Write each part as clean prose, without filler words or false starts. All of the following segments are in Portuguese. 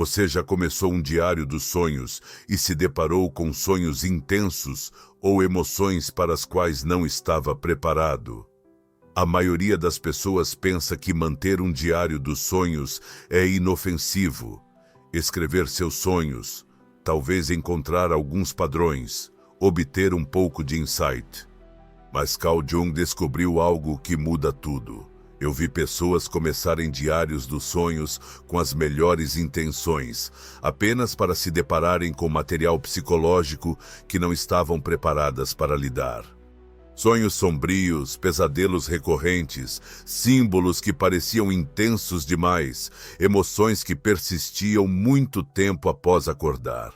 Você já começou um diário dos sonhos e se deparou com sonhos intensos ou emoções para as quais não estava preparado? A maioria das pessoas pensa que manter um diário dos sonhos é inofensivo. Escrever seus sonhos, talvez encontrar alguns padrões, obter um pouco de insight. Mas Carl Jung descobriu algo que muda tudo. Eu vi pessoas começarem diários dos sonhos com as melhores intenções, apenas para se depararem com material psicológico que não estavam preparadas para lidar. Sonhos sombrios, pesadelos recorrentes, símbolos que pareciam intensos demais, emoções que persistiam muito tempo após acordar.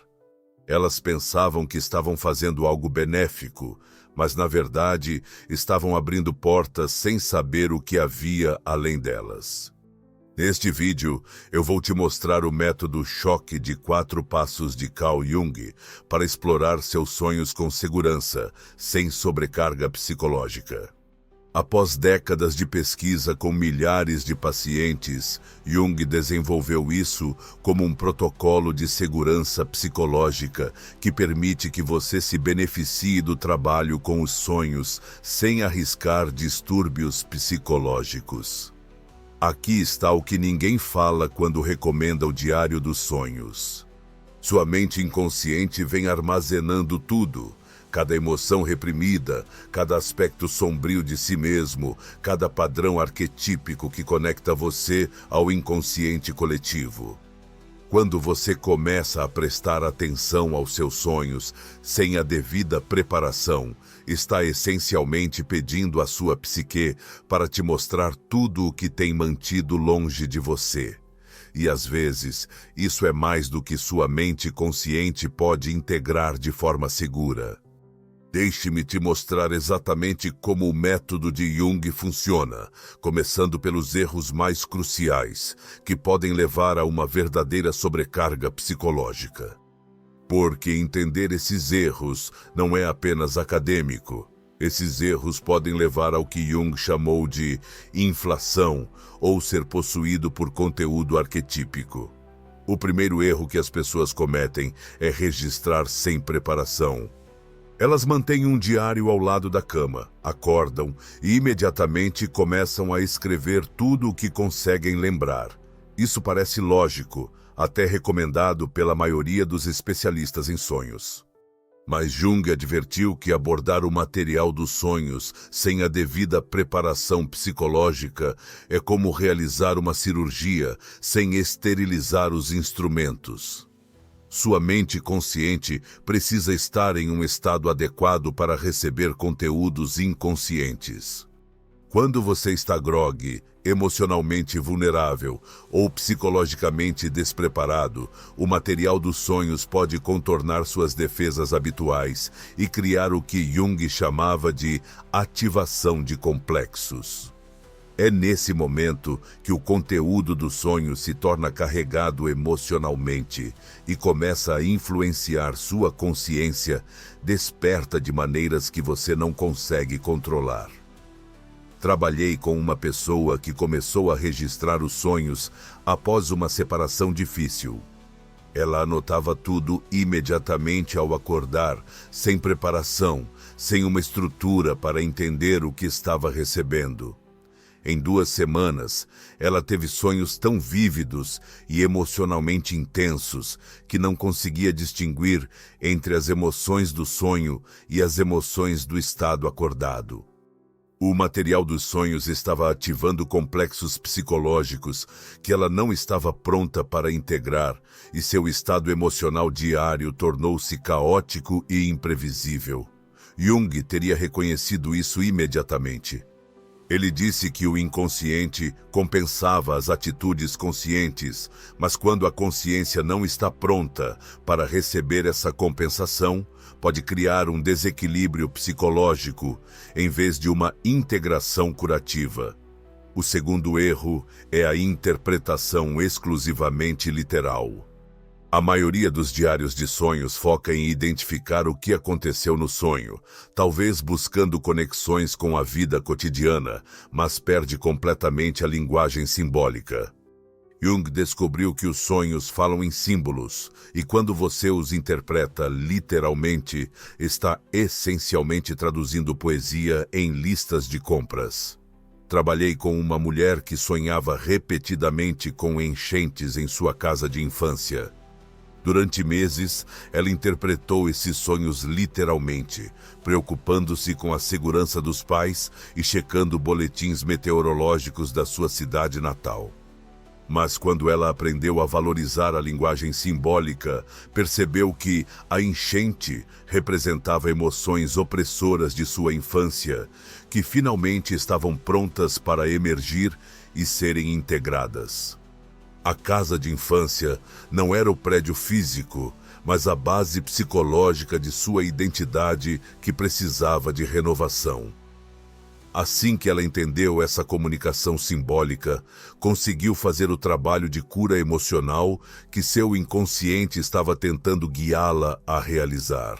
Elas pensavam que estavam fazendo algo benéfico, mas na verdade estavam abrindo portas sem saber o que havia além delas. Neste vídeo, eu vou te mostrar o método Choque de 4 passos de Carl Jung para explorar seus sonhos com segurança, sem sobrecarga psicológica. Após décadas de pesquisa com milhares de pacientes, Jung desenvolveu isso como um protocolo de segurança psicológica que permite que você se beneficie do trabalho com os sonhos sem arriscar distúrbios psicológicos. Aqui está o que ninguém fala quando recomenda o Diário dos Sonhos. Sua mente inconsciente vem armazenando tudo, cada emoção reprimida, cada aspecto sombrio de si mesmo, cada padrão arquetípico que conecta você ao inconsciente coletivo. Quando você começa a prestar atenção aos seus sonhos sem a devida preparação, está essencialmente pedindo à sua psique para te mostrar tudo o que tem mantido longe de você. E às vezes, isso é mais do que sua mente consciente pode integrar de forma segura. Deixe-me te mostrar exatamente como o método de Jung funciona, começando pelos erros mais cruciais, que podem levar a uma verdadeira sobrecarga psicológica. Porque entender esses erros não é apenas acadêmico. Esses erros podem levar ao que Jung chamou de inflação ou ser possuído por conteúdo arquetípico. O primeiro erro que as pessoas cometem é registrar sem preparação. Elas mantêm um diário ao lado da cama, acordam e imediatamente começam a escrever tudo o que conseguem lembrar. Isso parece lógico, até recomendado pela maioria dos especialistas em sonhos. Mas Jung advertiu que abordar o material dos sonhos sem a devida preparação psicológica é como realizar uma cirurgia sem esterilizar os instrumentos. Sua mente consciente precisa estar em um estado adequado para receber conteúdos inconscientes. Quando você está grogue, emocionalmente vulnerável ou psicologicamente despreparado, o material dos sonhos pode contornar suas defesas habituais e criar o que Jung chamava de ativação de complexos. É nesse momento que o conteúdo do sonho se torna carregado emocionalmente e começa a influenciar sua consciência, desperta de maneiras que você não consegue controlar. Trabalhei com uma pessoa que começou a registrar os sonhos após uma separação difícil. Ela anotava tudo imediatamente ao acordar, sem preparação, sem uma estrutura para entender o que estava recebendo. Em 2 semanas, ela teve sonhos tão vívidos e emocionalmente intensos que não conseguia distinguir entre as emoções do sonho e as emoções do estado acordado. O material dos sonhos estava ativando complexos psicológicos que ela não estava pronta para integrar, e seu estado emocional diário tornou-se caótico e imprevisível. Jung teria reconhecido isso imediatamente. Ele disse que o inconsciente compensava as atitudes conscientes, mas quando a consciência não está pronta para receber essa compensação, pode criar um desequilíbrio psicológico em vez de uma integração curativa. O segundo erro é a interpretação exclusivamente literal. A maioria dos diários de sonhos foca em identificar o que aconteceu no sonho, talvez buscando conexões com a vida cotidiana, mas perde completamente a linguagem simbólica. Jung descobriu que os sonhos falam em símbolos, e quando você os interpreta literalmente, está essencialmente traduzindo poesia em listas de compras. Trabalhei com uma mulher que sonhava repetidamente com enchentes em sua casa de infância. Durante meses, ela interpretou esses sonhos literalmente, preocupando-se com a segurança dos pais e checando boletins meteorológicos da sua cidade natal. Mas quando ela aprendeu a valorizar a linguagem simbólica, percebeu que a enchente representava emoções opressoras de sua infância, que finalmente estavam prontas para emergir e serem integradas. A casa de infância não era o prédio físico, mas a base psicológica de sua identidade que precisava de renovação. Assim que ela entendeu essa comunicação simbólica, conseguiu fazer o trabalho de cura emocional que seu inconsciente estava tentando guiá-la a realizar.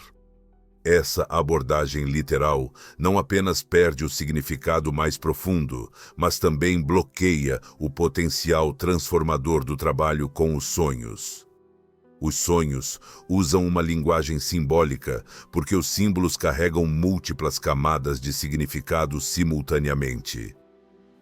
Essa abordagem literal não apenas perde o significado mais profundo, mas também bloqueia o potencial transformador do trabalho com os sonhos. Os sonhos usam uma linguagem simbólica porque os símbolos carregam múltiplas camadas de significado simultaneamente.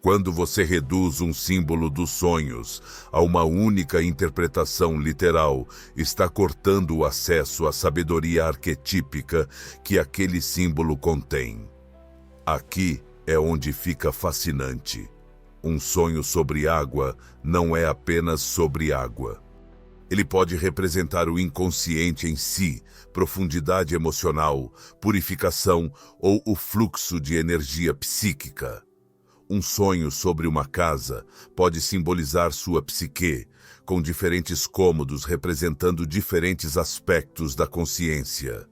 Quando você reduz um símbolo dos sonhos a uma única interpretação literal, está cortando o acesso à sabedoria arquetípica que aquele símbolo contém. Aqui é onde fica fascinante. Um sonho sobre água não é apenas sobre água. Ele pode representar o inconsciente em si, profundidade emocional, purificação ou o fluxo de energia psíquica. Um sonho sobre uma casa pode simbolizar sua psique, com diferentes cômodos representando diferentes aspectos da consciência.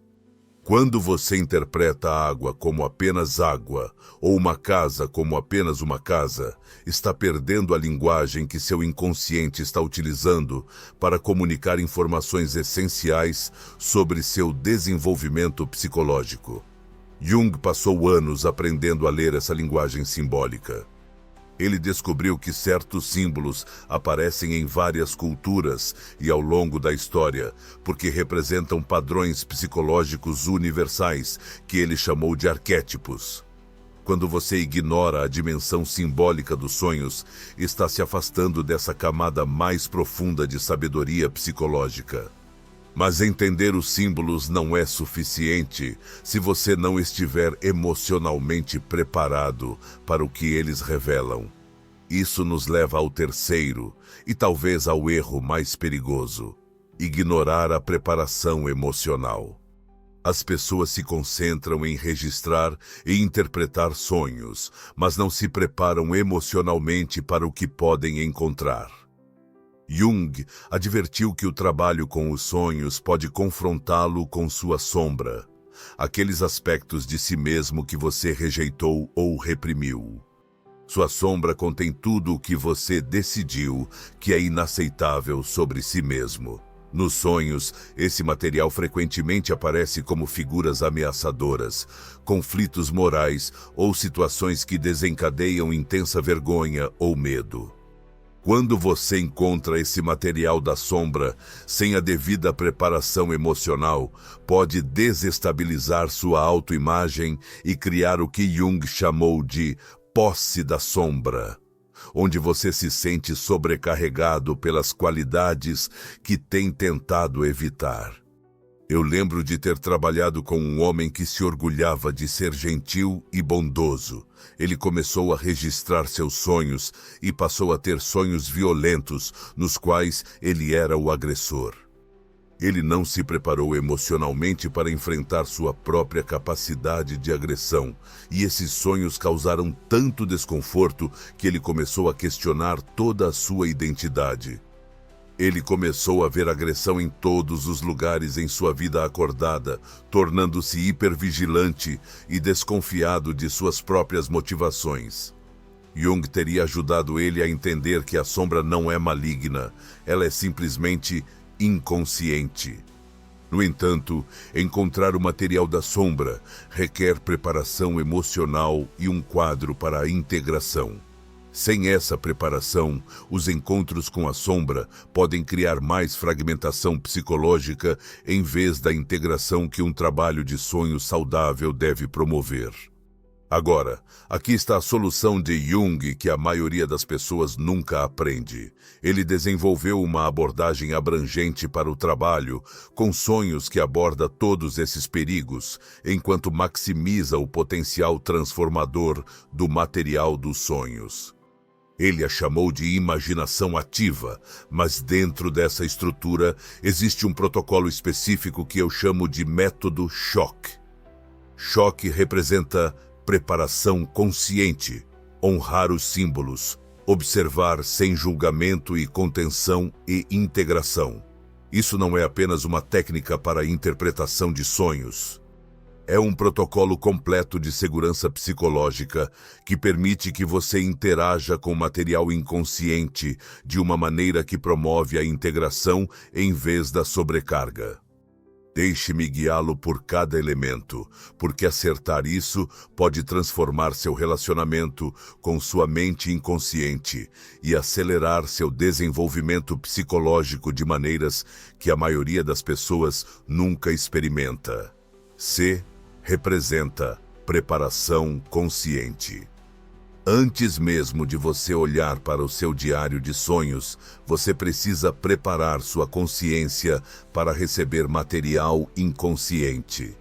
Quando você interpreta a água como apenas água, ou uma casa como apenas uma casa, está perdendo a linguagem que seu inconsciente está utilizando para comunicar informações essenciais sobre seu desenvolvimento psicológico. Jung passou anos aprendendo a ler essa linguagem simbólica. Ele descobriu que certos símbolos aparecem em várias culturas e ao longo da história, porque representam padrões psicológicos universais, que ele chamou de arquétipos. Quando você ignora a dimensão simbólica dos sonhos, está se afastando dessa camada mais profunda de sabedoria psicológica. Mas entender os símbolos não é suficiente se você não estiver emocionalmente preparado para o que eles revelam. Isso nos leva ao terceiro e talvez ao erro mais perigoso: ignorar a preparação emocional. As pessoas se concentram em registrar e interpretar sonhos, mas não se preparam emocionalmente para o que podem encontrar. Jung advertiu que o trabalho com os sonhos pode confrontá-lo com sua sombra, aqueles aspectos de si mesmo que você rejeitou ou reprimiu. Sua sombra contém tudo o que você decidiu que é inaceitável sobre si mesmo. Nos sonhos, esse material frequentemente aparece como figuras ameaçadoras, conflitos morais ou situações que desencadeiam intensa vergonha ou medo. Quando você encontra esse material da sombra, sem a devida preparação emocional, pode desestabilizar sua autoimagem e criar o que Jung chamou de posse da sombra, onde você se sente sobrecarregado pelas qualidades que tem tentado evitar. Eu lembro de ter trabalhado com um homem que se orgulhava de ser gentil e bondoso. Ele começou a registrar seus sonhos e passou a ter sonhos violentos, nos quais ele era o agressor. Ele não se preparou emocionalmente para enfrentar sua própria capacidade de agressão, e esses sonhos causaram tanto desconforto que ele começou a questionar toda a sua identidade. Ele começou a ver agressão em todos os lugares em sua vida acordada, tornando-se hipervigilante e desconfiado de suas próprias motivações. Jung teria ajudado ele a entender que a sombra não é maligna, ela é simplesmente inconsciente. No entanto, encontrar o material da sombra requer preparação emocional e um quadro para a integração. Sem essa preparação, os encontros com a sombra podem criar mais fragmentação psicológica em vez da integração que um trabalho de sonho saudável deve promover. Agora, aqui está a solução de Jung que a maioria das pessoas nunca aprende. Ele desenvolveu uma abordagem abrangente para o trabalho, com sonhos que aborda todos esses perigos, enquanto maximiza o potencial transformador do material dos sonhos. Ele a chamou de imaginação ativa, mas dentro dessa estrutura existe um protocolo específico que eu chamo de método choque. Choque representa preparação consciente, honrar os símbolos, observar sem julgamento e contenção e integração. Isso não é apenas uma técnica para a interpretação de sonhos. É um protocolo completo de segurança psicológica que permite que você interaja com material inconsciente de uma maneira que promove a integração em vez da sobrecarga. Deixe-me guiá-lo por cada elemento, porque acertar isso pode transformar seu relacionamento com sua mente inconsciente e acelerar seu desenvolvimento psicológico de maneiras que a maioria das pessoas nunca experimenta. C representa preparação consciente. Antes mesmo de você olhar para o seu diário de sonhos, você precisa preparar sua consciência para receber material inconsciente.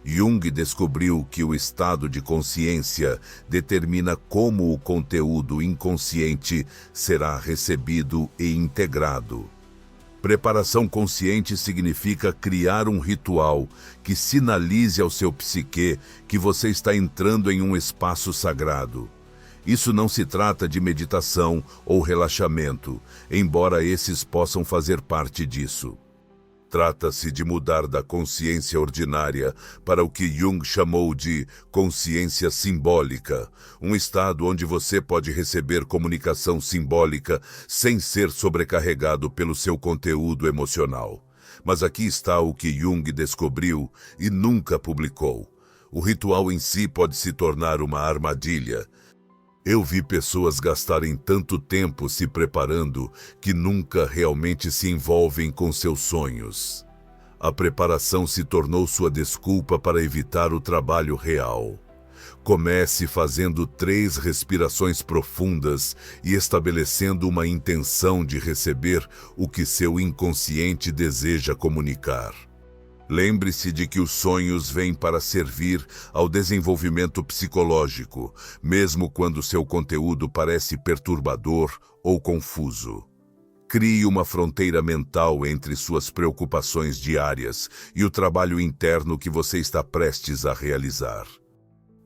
Jung descobriu que o estado de consciência determina como o conteúdo inconsciente será recebido e integrado. Preparação consciente significa criar um ritual que sinalize ao seu psique que você está entrando em um espaço sagrado. Isso não se trata de meditação ou relaxamento, embora esses possam fazer parte disso. Trata-se de mudar da consciência ordinária para o que Jung chamou de consciência simbólica, um estado onde você pode receber comunicação simbólica sem ser sobrecarregado pelo seu conteúdo emocional. Mas aqui está o que Jung descobriu e nunca publicou. O ritual em si pode se tornar uma armadilha. Eu vi pessoas gastarem tanto tempo se preparando que nunca realmente se envolvem com seus sonhos. A preparação se tornou sua desculpa para evitar o trabalho real. Comece fazendo 3 respirações profundas e estabelecendo uma intenção de receber o que seu inconsciente deseja comunicar. Lembre-se de que os sonhos vêm para servir ao desenvolvimento psicológico, mesmo quando seu conteúdo parece perturbador ou confuso. Crie uma fronteira mental entre suas preocupações diárias e o trabalho interno que você está prestes a realizar.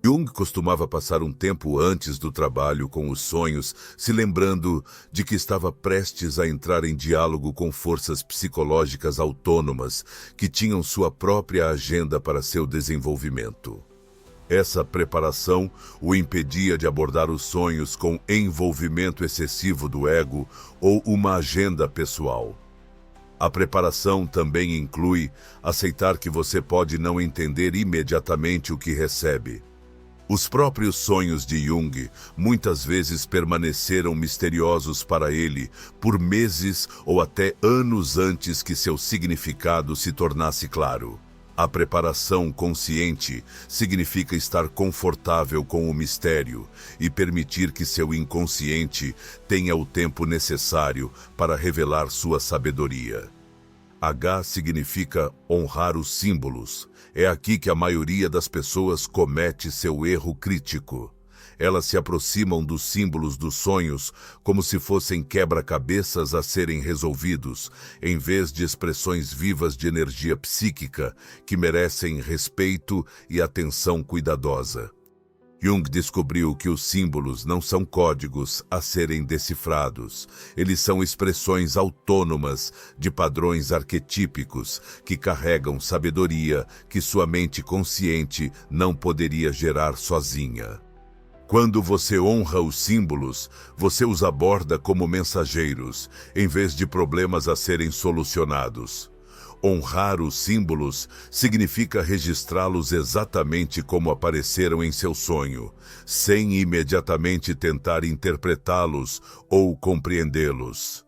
Jung costumava passar um tempo antes do trabalho com os sonhos, se lembrando de que estava prestes a entrar em diálogo com forças psicológicas autônomas que tinham sua própria agenda para seu desenvolvimento. Essa preparação o impedia de abordar os sonhos com envolvimento excessivo do ego ou uma agenda pessoal. A preparação também inclui aceitar que você pode não entender imediatamente o que recebe. Os próprios sonhos de Jung muitas vezes permaneceram misteriosos para ele por meses ou até anos antes que seu significado se tornasse claro. A preparação consciente significa estar confortável com o mistério e permitir que seu inconsciente tenha o tempo necessário para revelar sua sabedoria. H significa honrar os símbolos. É aqui que a maioria das pessoas comete seu erro crítico. Elas se aproximam dos símbolos dos sonhos como se fossem quebra-cabeças a serem resolvidos, em vez de expressões vivas de energia psíquica que merecem respeito e atenção cuidadosa. Jung descobriu que os símbolos não são códigos a serem decifrados. Eles são expressões autônomas de padrões arquetípicos que carregam sabedoria que sua mente consciente não poderia gerar sozinha. Quando você honra os símbolos, você os aborda como mensageiros, em vez de problemas a serem solucionados. Honrar os símbolos significa registrá-los exatamente como apareceram em seu sonho, sem imediatamente tentar interpretá-los ou compreendê-los.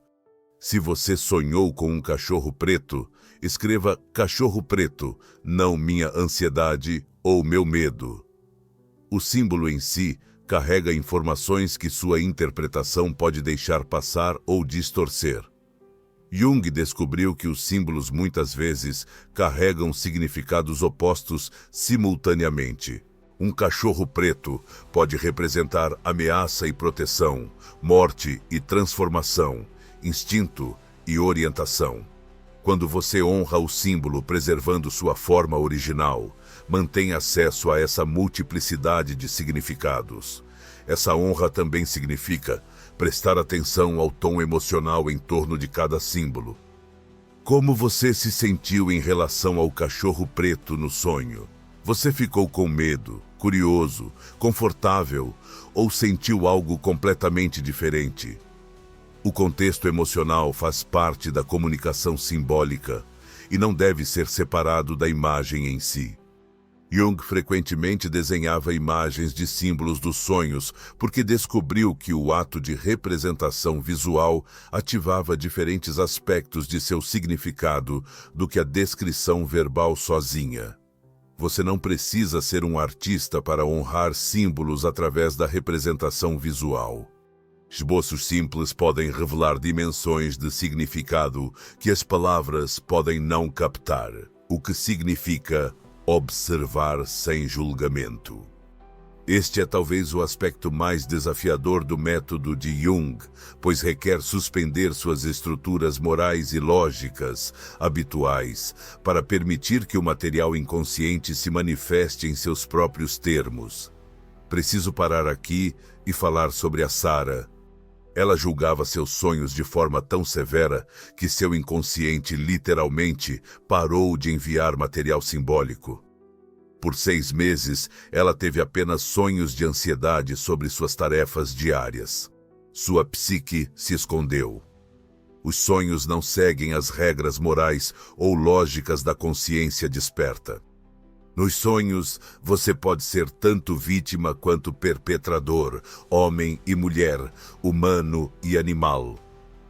Se você sonhou com um cachorro preto, escreva cachorro preto, não minha ansiedade ou meu medo. O símbolo em si carrega informações que sua interpretação pode deixar passar ou distorcer. Jung descobriu que os símbolos muitas vezes carregam significados opostos simultaneamente. Um cachorro preto pode representar ameaça e proteção, morte e transformação, instinto e orientação. Quando você honra o símbolo preservando sua forma original, mantém acesso a essa multiplicidade de significados. Essa honra também significa prestar atenção ao tom emocional em torno de cada símbolo. Como você se sentiu em relação ao cachorro preto no sonho? Você ficou com medo, curioso, confortável ou sentiu algo completamente diferente? O contexto emocional faz parte da comunicação simbólica e não deve ser separado da imagem em si. Jung frequentemente desenhava imagens de símbolos dos sonhos porque descobriu que o ato de representação visual ativava diferentes aspectos de seu significado do que a descrição verbal sozinha. Você não precisa ser um artista para honrar símbolos através da representação visual. Esboços simples podem revelar dimensões de significado que as palavras podem não captar, o que significa observar sem julgamento. Este é talvez o aspecto mais desafiador do método de Jung, pois requer suspender suas estruturas morais e lógicas habituais para permitir que o material inconsciente se manifeste em seus próprios termos. Preciso parar aqui e falar sobre a Sarah. Ela julgava seus sonhos de forma tão severa que seu inconsciente literalmente parou de enviar material simbólico. Por 6 meses, ela teve apenas sonhos de ansiedade sobre suas tarefas diárias. Sua psique se escondeu. Os sonhos não seguem as regras morais ou lógicas da consciência desperta. Nos sonhos, você pode ser tanto vítima quanto perpetrador, homem e mulher, humano e animal.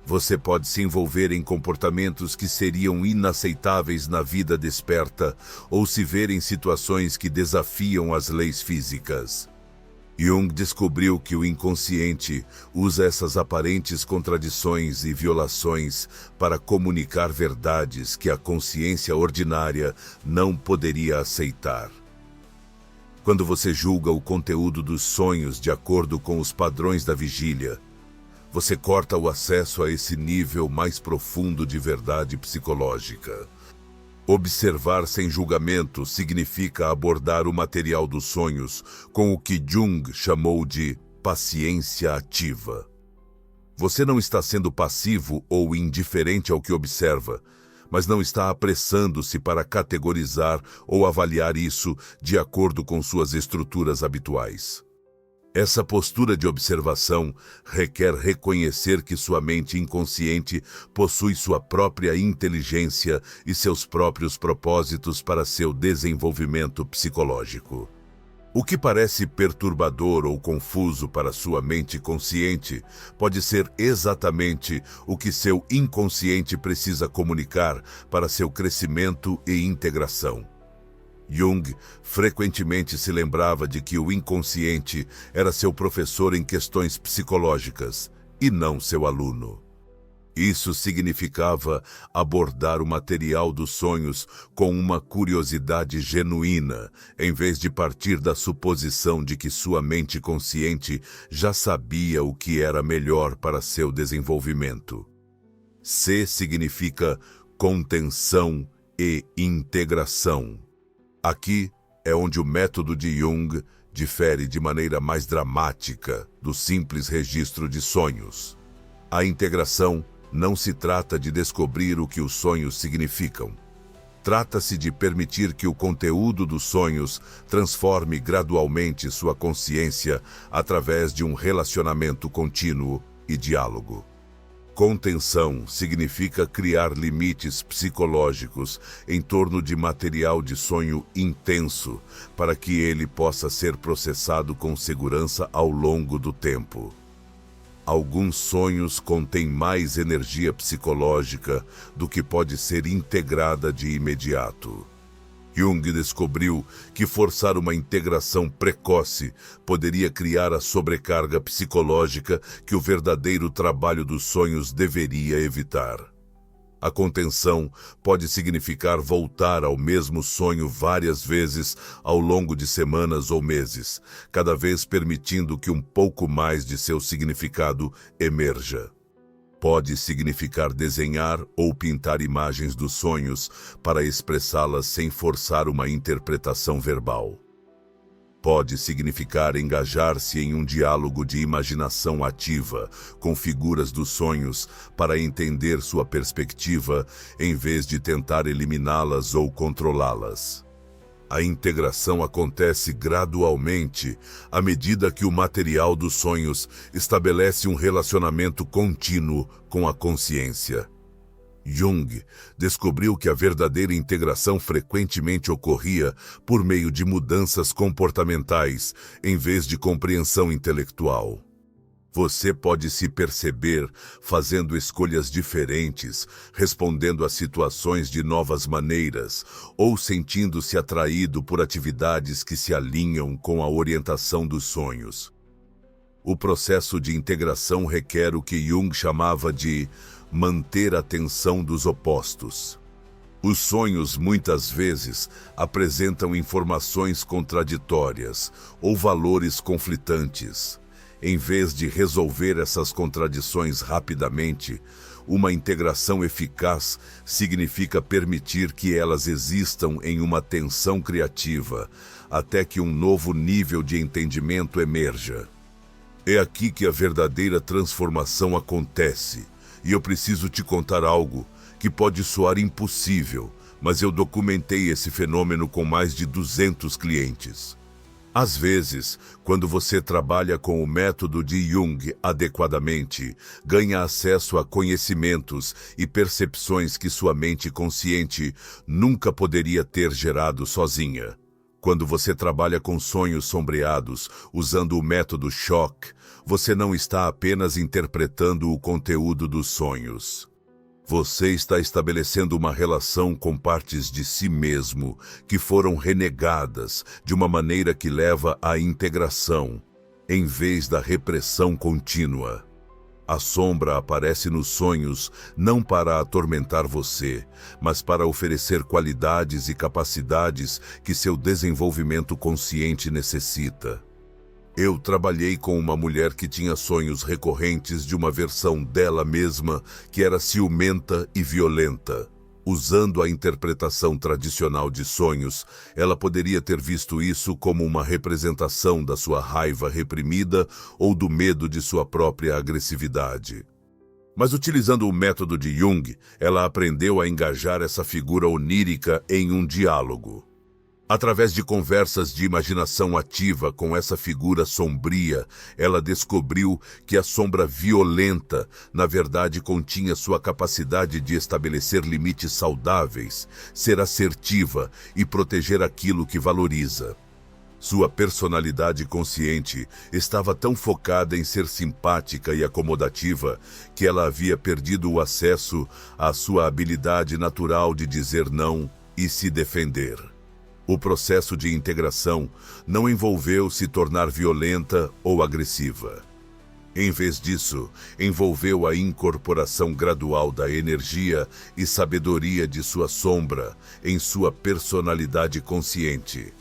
Você pode se envolver em comportamentos que seriam inaceitáveis na vida desperta ou se ver em situações que desafiam as leis físicas. Jung descobriu que o inconsciente usa essas aparentes contradições e violações para comunicar verdades que a consciência ordinária não poderia aceitar. Quando você julga o conteúdo dos sonhos de acordo com os padrões da vigília, você corta o acesso a esse nível mais profundo de verdade psicológica. Observar sem julgamento significa abordar o material dos sonhos com o que Jung chamou de paciência ativa. Você não está sendo passivo ou indiferente ao que observa, mas não está apressando-se para categorizar ou avaliar isso de acordo com suas estruturas habituais. Essa postura de observação requer reconhecer que sua mente inconsciente possui sua própria inteligência e seus próprios propósitos para seu desenvolvimento psicológico. O que parece perturbador ou confuso para sua mente consciente pode ser exatamente o que seu inconsciente precisa comunicar para seu crescimento e integração. Jung frequentemente se lembrava de que o inconsciente era seu professor em questões psicológicas e não seu aluno. Isso significava abordar o material dos sonhos com uma curiosidade genuína, em vez de partir da suposição de que sua mente consciente já sabia o que era melhor para seu desenvolvimento. C significa contenção e integração. Aqui é onde o método de Jung difere de maneira mais dramática do simples registro de sonhos. A integração não se trata de descobrir o que os sonhos significam. Trata-se de permitir que o conteúdo dos sonhos transforme gradualmente sua consciência através de um relacionamento contínuo e diálogo. Contenção significa criar limites psicológicos em torno de material de sonho intenso para que ele possa ser processado com segurança ao longo do tempo. Alguns sonhos contêm mais energia psicológica do que pode ser integrada de imediato. Jung descobriu que forçar uma integração precoce poderia criar a sobrecarga psicológica que o verdadeiro trabalho dos sonhos deveria evitar. A contenção pode significar voltar ao mesmo sonho várias vezes ao longo de semanas ou meses, cada vez permitindo que um pouco mais de seu significado emerja. Pode significar desenhar ou pintar imagens dos sonhos para expressá-las sem forçar uma interpretação verbal. Pode significar engajar-se em um diálogo de imaginação ativa com figuras dos sonhos para entender sua perspectiva em vez de tentar eliminá-las ou controlá-las. A integração acontece gradualmente à medida que o material dos sonhos estabelece um relacionamento contínuo com a consciência. Jung descobriu que a verdadeira integração frequentemente ocorria por meio de mudanças comportamentais em vez de compreensão intelectual. Você pode se perceber fazendo escolhas diferentes, respondendo a situações de novas maneiras, ou sentindo-se atraído por atividades que se alinham com a orientação dos sonhos. O processo de integração requer o que Jung chamava de manter a tensão dos opostos. Os sonhos, muitas vezes, apresentam informações contraditórias ou valores conflitantes. Em vez de resolver essas contradições rapidamente, uma integração eficaz significa permitir que elas existam em uma tensão criativa, até que um novo nível de entendimento emerja. É aqui que a verdadeira transformação acontece, e eu preciso te contar algo que pode soar impossível, mas eu documentei esse fenômeno com mais de 200 clientes. Às vezes, quando você trabalha com o método de Jung adequadamente, ganha acesso a conhecimentos e percepções que sua mente consciente nunca poderia ter gerado sozinha. Quando você trabalha com sonhos sombreados, usando o método choque, você não está apenas interpretando o conteúdo dos sonhos. Você está estabelecendo uma relação com partes de si mesmo que foram renegadas de uma maneira que leva à integração, em vez da repressão contínua. A sombra aparece nos sonhos não para atormentar você, mas para oferecer qualidades e capacidades que seu desenvolvimento consciente necessita. Eu trabalhei com uma mulher que tinha sonhos recorrentes de uma versão dela mesma que era ciumenta e violenta. Usando a interpretação tradicional de sonhos, ela poderia ter visto isso como uma representação da sua raiva reprimida ou do medo de sua própria agressividade. Mas utilizando o método de Jung, ela aprendeu a engajar essa figura onírica em um diálogo. Através de conversas de imaginação ativa com essa figura sombria, ela descobriu que a sombra violenta, na verdade, continha sua capacidade de estabelecer limites saudáveis, ser assertiva e proteger aquilo que valoriza. Sua personalidade consciente estava tão focada em ser simpática e acomodativa que ela havia perdido o acesso à sua habilidade natural de dizer não e se defender. O processo de integração não envolveu se tornar violenta ou agressiva. Em vez disso, envolveu a incorporação gradual da energia e sabedoria de sua sombra em sua personalidade consciente.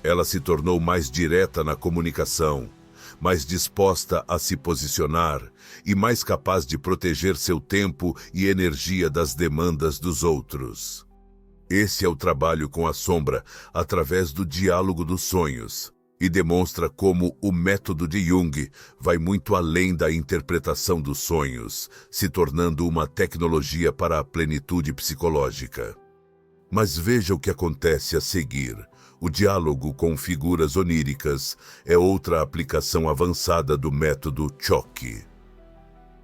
Ela se tornou mais direta na comunicação, mais disposta a se posicionar e mais capaz de proteger seu tempo e energia das demandas dos outros. Esse é o trabalho com a sombra através do diálogo dos sonhos e demonstra como o método de Jung vai muito além da interpretação dos sonhos, se tornando uma tecnologia para a plenitude psicológica. Mas veja o que acontece a seguir. O diálogo com figuras oníricas é outra aplicação avançada do método choque.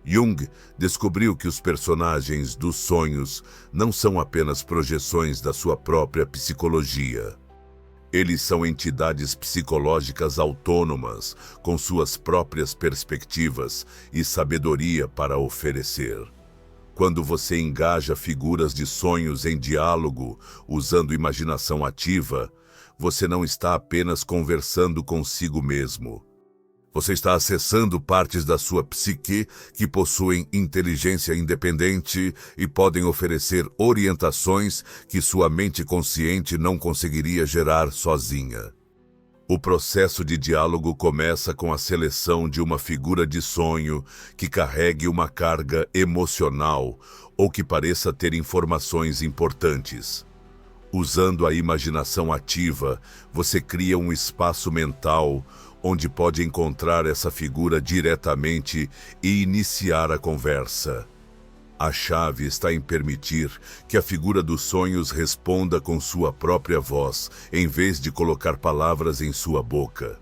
Jung descobriu que os personagens dos sonhos não são apenas projeções da sua própria psicologia. Eles são entidades psicológicas autônomas, com suas próprias perspectivas e sabedoria para oferecer. Quando você engaja figuras de sonhos em diálogo, usando imaginação ativa, você não está apenas conversando consigo mesmo. Você está acessando partes da sua psique que possuem inteligência independente e podem oferecer orientações que sua mente consciente não conseguiria gerar sozinha. O processo de diálogo começa com a seleção de uma figura de sonho que carregue uma carga emocional ou que pareça ter informações importantes. Usando a imaginação ativa, você cria um espaço mental onde pode encontrar essa figura diretamente e iniciar a conversa. A chave está em permitir que a figura dos sonhos responda com sua própria voz, em vez de colocar palavras em sua boca.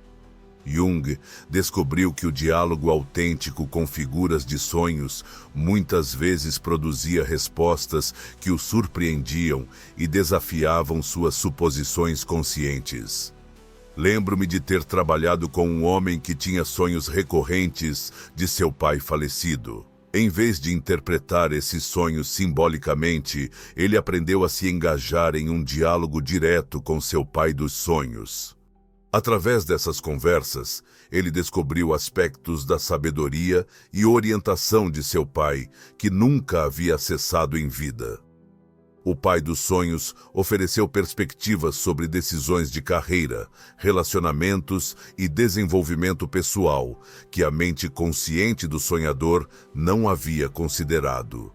Jung descobriu que o diálogo autêntico com figuras de sonhos muitas vezes produzia respostas que o surpreendiam e desafiavam suas suposições conscientes. Lembro-me de ter trabalhado com um homem que tinha sonhos recorrentes de seu pai falecido. Em vez de interpretar esses sonhos simbolicamente, ele aprendeu a se engajar em um diálogo direto com seu pai dos sonhos. Através dessas conversas, ele descobriu aspectos da sabedoria e orientação de seu pai que nunca havia acessado em vida. O pai dos sonhos ofereceu perspectivas sobre decisões de carreira, relacionamentos e desenvolvimento pessoal que a mente consciente do sonhador não havia considerado.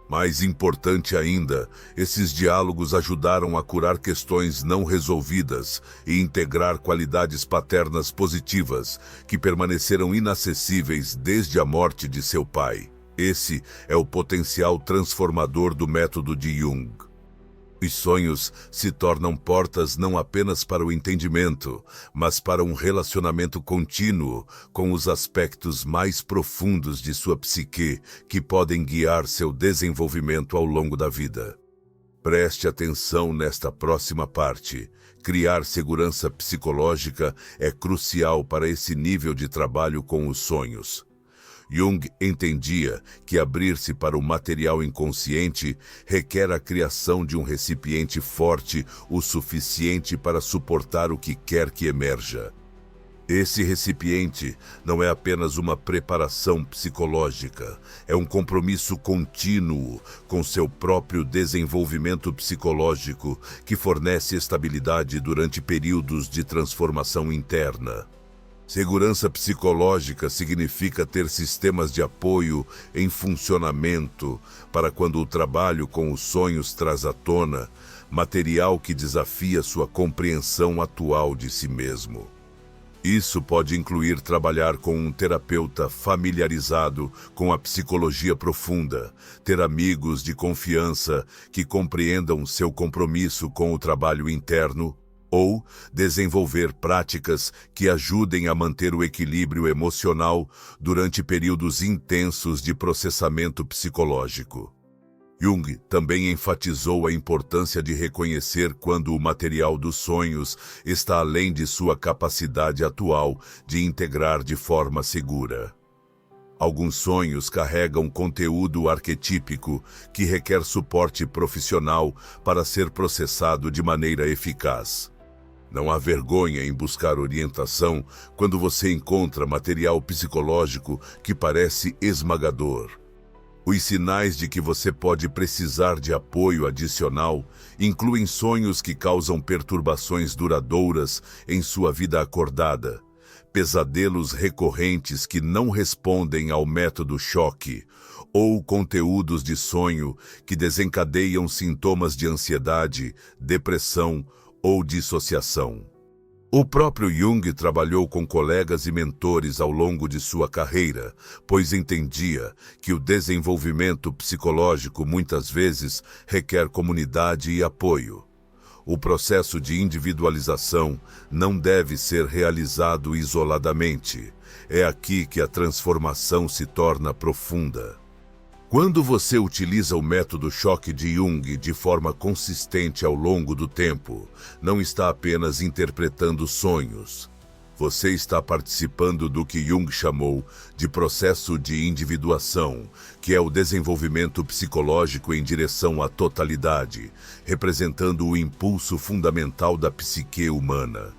Mais importante ainda, esses diálogos ajudaram a curar questões não resolvidas e integrar qualidades paternas positivas que permaneceram inacessíveis desde a morte de seu pai. Esse é o potencial transformador do método de Jung. Os sonhos se tornam portas não apenas para o entendimento, mas para um relacionamento contínuo com os aspectos mais profundos de sua psique que podem guiar seu desenvolvimento ao longo da vida. Preste atenção nesta próxima parte. Criar segurança psicológica é crucial para esse nível de trabalho com os sonhos. Jung entendia que abrir-se para o material inconsciente requer a criação de um recipiente forte o suficiente para suportar o que quer que emerja. Esse recipiente não é apenas uma preparação psicológica, é um compromisso contínuo com seu próprio desenvolvimento psicológico que fornece estabilidade durante períodos de transformação interna. Segurança psicológica significa ter sistemas de apoio em funcionamento para quando o trabalho com os sonhos traz à tona material que desafia sua compreensão atual de si mesmo. Isso pode incluir trabalhar com um terapeuta familiarizado com a psicologia profunda, ter amigos de confiança que compreendam seu compromisso com o trabalho interno, ou desenvolver práticas que ajudem a manter o equilíbrio emocional durante períodos intensos de processamento psicológico. Jung também enfatizou a importância de reconhecer quando o material dos sonhos está além de sua capacidade atual de integrar de forma segura. Alguns sonhos carregam conteúdo arquetípico que requer suporte profissional para ser processado de maneira eficaz. Não há vergonha em buscar orientação quando você encontra material psicológico que parece esmagador. Os sinais de que você pode precisar de apoio adicional incluem sonhos que causam perturbações duradouras em sua vida acordada, pesadelos recorrentes que não respondem ao método choque, ou conteúdos de sonho que desencadeiam sintomas de ansiedade, depressão ou dissociação. O próprio Jung trabalhou com colegas e mentores ao longo de sua carreira, pois entendia que o desenvolvimento psicológico muitas vezes requer comunidade e apoio. O processo de individualização não deve ser realizado isoladamente. É aqui que a transformação se torna profunda. Quando você utiliza o método choque de Jung de forma consistente ao longo do tempo, não está apenas interpretando sonhos. Você está participando do que Jung chamou de processo de individuação, que é o desenvolvimento psicológico em direção à totalidade, representando o impulso fundamental da psique humana.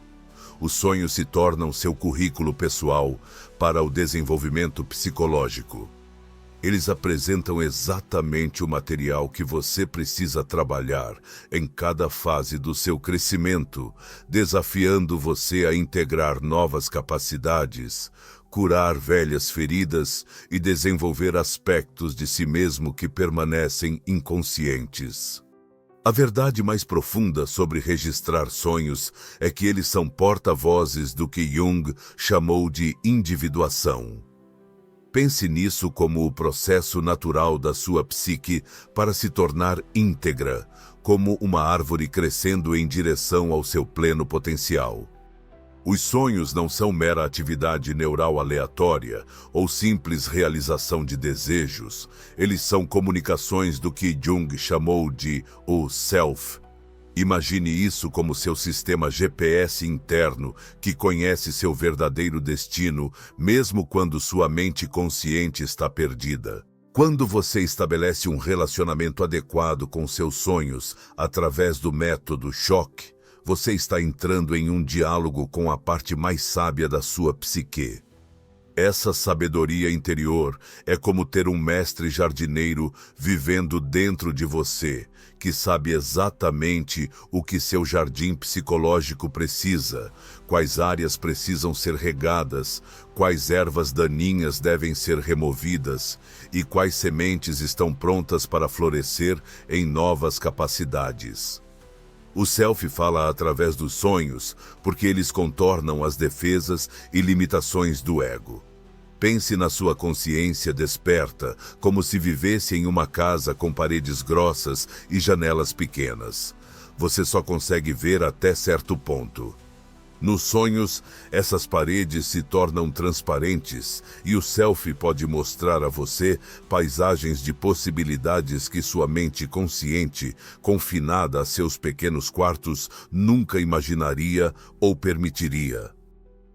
Os sonhos se tornam seu currículo pessoal para o desenvolvimento psicológico. Eles apresentam exatamente o material que você precisa trabalhar em cada fase do seu crescimento, desafiando você a integrar novas capacidades, curar velhas feridas e desenvolver aspectos de si mesmo que permanecem inconscientes. A verdade mais profunda sobre registrar sonhos é que eles são porta-vozes do que Jung chamou de individuação. Pense nisso como o processo natural da sua psique para se tornar íntegra, como uma árvore crescendo em direção ao seu pleno potencial. Os sonhos não são mera atividade neural aleatória ou simples realização de desejos. Eles são comunicações do que Jung chamou de o Self. Imagine isso como seu sistema GPS interno que conhece seu verdadeiro destino, mesmo quando sua mente consciente está perdida. Quando você estabelece um relacionamento adequado com seus sonhos através do método choque, você está entrando em um diálogo com a parte mais sábia da sua psique. Essa sabedoria interior é como ter um mestre jardineiro vivendo dentro de você, que sabe exatamente o que seu jardim psicológico precisa, quais áreas precisam ser regadas, quais ervas daninhas devem ser removidas e quais sementes estão prontas para florescer em novas capacidades. O Self fala através dos sonhos, porque eles contornam as defesas e limitações do ego. Pense na sua consciência desperta, como se vivesse em uma casa com paredes grossas e janelas pequenas. Você só consegue ver até certo ponto. Nos sonhos, essas paredes se tornam transparentes e o Self pode mostrar a você paisagens de possibilidades que sua mente consciente, confinada a seus pequenos quartos, nunca imaginaria ou permitiria.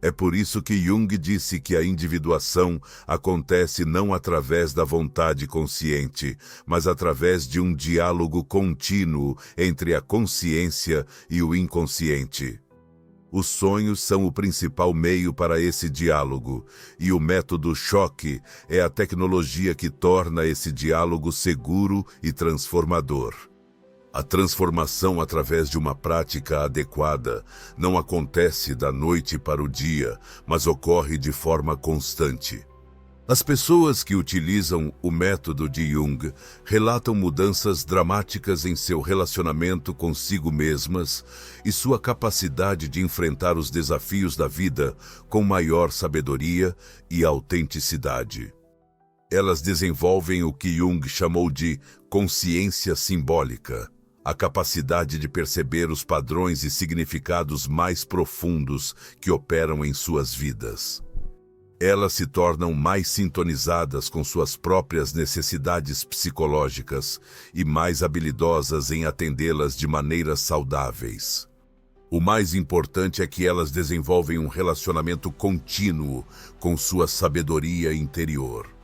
É por isso que Jung disse que a individuação acontece não através da vontade consciente, mas através de um diálogo contínuo entre a consciência e o inconsciente. Os sonhos são o principal meio para esse diálogo, e o método choque é a tecnologia que torna esse diálogo seguro e transformador. A transformação através de uma prática adequada não acontece da noite para o dia, mas ocorre de forma constante. As pessoas que utilizam o método de Jung relatam mudanças dramáticas em seu relacionamento consigo mesmas e sua capacidade de enfrentar os desafios da vida com maior sabedoria e autenticidade. Elas desenvolvem o que Jung chamou de consciência simbólica, a capacidade de perceber os padrões e significados mais profundos que operam em suas vidas. Elas se tornam mais sintonizadas com suas próprias necessidades psicológicas e mais habilidosas em atendê-las de maneiras saudáveis. O mais importante é que elas desenvolvem um relacionamento contínuo com sua sabedoria interior.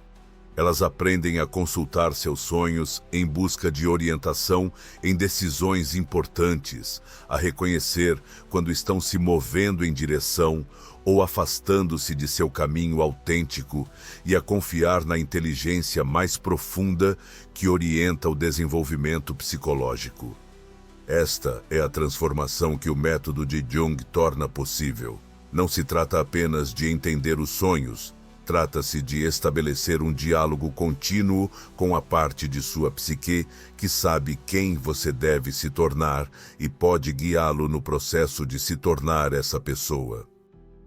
Elas aprendem a consultar seus sonhos em busca de orientação em decisões importantes, a reconhecer quando estão se movendo em direção ou afastando-se de seu caminho autêntico e a confiar na inteligência mais profunda que orienta o desenvolvimento psicológico. Esta é a transformação que o método de Jung torna possível. Não se trata apenas de entender os sonhos, trata-se de estabelecer um diálogo contínuo com a parte de sua psique que sabe quem você deve se tornar e pode guiá-lo no processo de se tornar essa pessoa.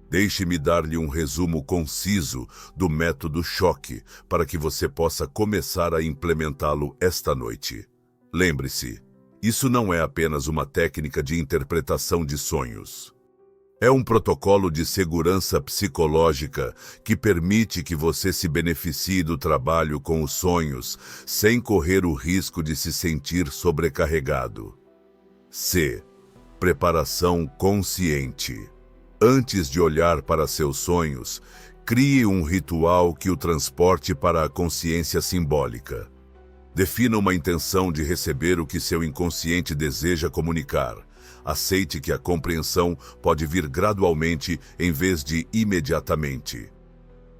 Deixe-me dar-lhe um resumo conciso do método choque para que você possa começar a implementá-lo esta noite. Lembre-se, Isso não é apenas uma técnica de interpretação de sonhos. É um protocolo de segurança psicológica que permite que você se beneficie do trabalho com os sonhos sem correr o risco de se sentir sobrecarregado. C. Preparação consciente. Antes de olhar para seus sonhos, crie um ritual que o transporte para a consciência simbólica. Defina uma intenção de receber o que seu inconsciente deseja comunicar. Aceite que a compreensão pode vir gradualmente em vez de imediatamente.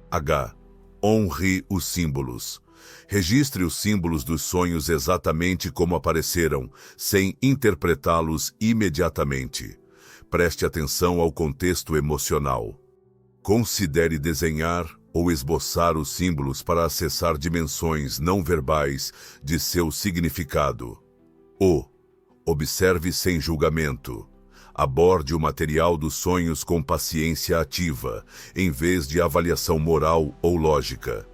H. Honre os símbolos. Registre os símbolos dos sonhos exatamente como apareceram, sem interpretá-los imediatamente. Preste atenção ao contexto emocional. Considere desenhar ou esboçar os símbolos para acessar dimensões não verbais de seu significado. Observe sem julgamento. Aborde o material dos sonhos com paciência ativa, em vez de avaliação moral ou lógica.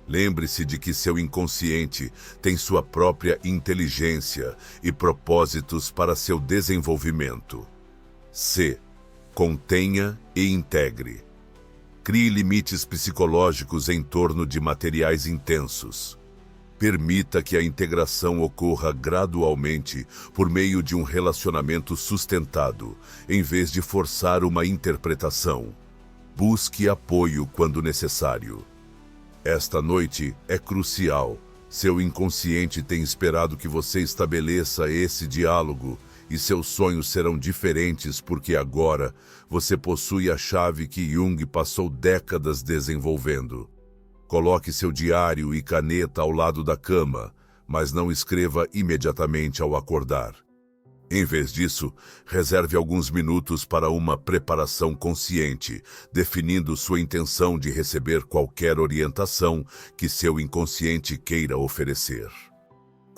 Lembre-se de que seu inconsciente tem sua própria inteligência e propósitos para seu desenvolvimento. C. Contenha e integre. Crie limites psicológicos em torno de materiais intensos. Permita que a integração ocorra gradualmente por meio de um relacionamento sustentado, em vez de forçar uma interpretação. Busque apoio quando necessário. Esta noite é crucial. Seu inconsciente tem esperado que você estabeleça esse diálogo e seus sonhos serão diferentes porque agora você possui a chave que Jung passou décadas desenvolvendo. Coloque seu diário e caneta ao lado da cama, mas não escreva imediatamente ao acordar. Em vez disso, reserve alguns minutos para uma preparação consciente, definindo sua intenção de receber qualquer orientação que seu inconsciente queira oferecer.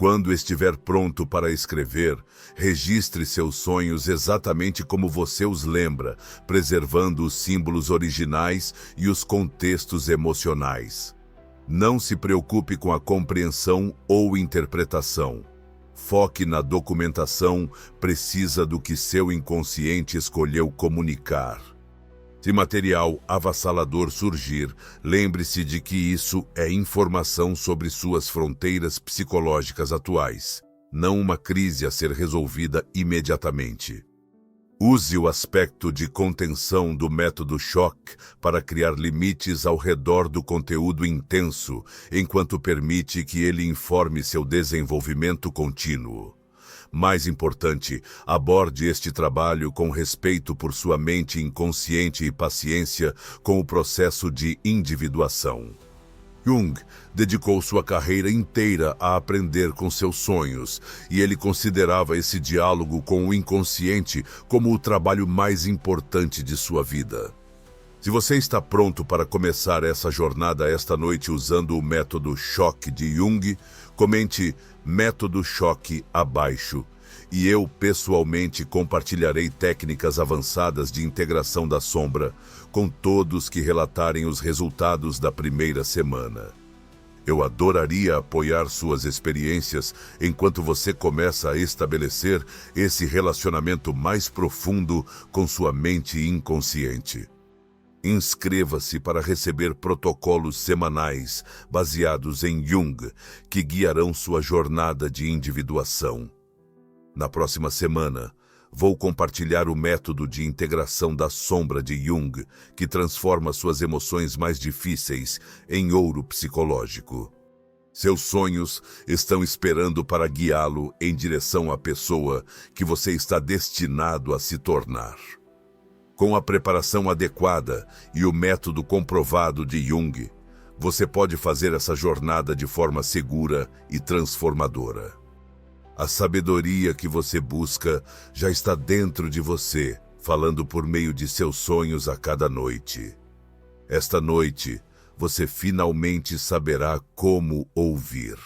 Quando estiver pronto para escrever, registre seus sonhos exatamente como você os lembra, preservando os símbolos originais e os contextos emocionais. Não se preocupe com a compreensão ou interpretação. Foque na documentação precisa do que seu inconsciente escolheu comunicar. Se material avassalador surgir, lembre-se de que isso é informação sobre suas fronteiras psicológicas atuais, não uma crise a ser resolvida imediatamente. Use o aspecto de contenção do método choque para criar limites ao redor do conteúdo intenso, enquanto permite que ele informe seu desenvolvimento contínuo. Mais importante, aborde este trabalho com respeito por sua mente inconsciente e paciência com o processo de individuação. Jung dedicou sua carreira inteira a aprender com seus sonhos, e ele considerava esse diálogo com o inconsciente como o trabalho mais importante de sua vida. Se você está pronto para começar essa jornada esta noite usando o método choque de Jung, comente método choque abaixo, e eu pessoalmente compartilharei técnicas avançadas de integração da sombra com todos que relatarem os resultados da primeira semana. Eu adoraria apoiar suas experiências enquanto você começa a estabelecer esse relacionamento mais profundo com sua mente inconsciente. Inscreva-se para receber protocolos semanais baseados em Jung, que guiarão sua jornada de individuação. Na próxima semana, vou compartilhar o método de integração da sombra de Jung, que transforma suas emoções mais difíceis em ouro psicológico. Seus sonhos estão esperando para guiá-lo em direção à pessoa que você está destinado a se tornar. Com a preparação adequada e o método comprovado de Jung, você pode fazer essa jornada de forma segura e transformadora. A sabedoria que você busca já está dentro de você, falando por meio de seus sonhos a cada noite. Esta noite, você finalmente saberá como ouvir.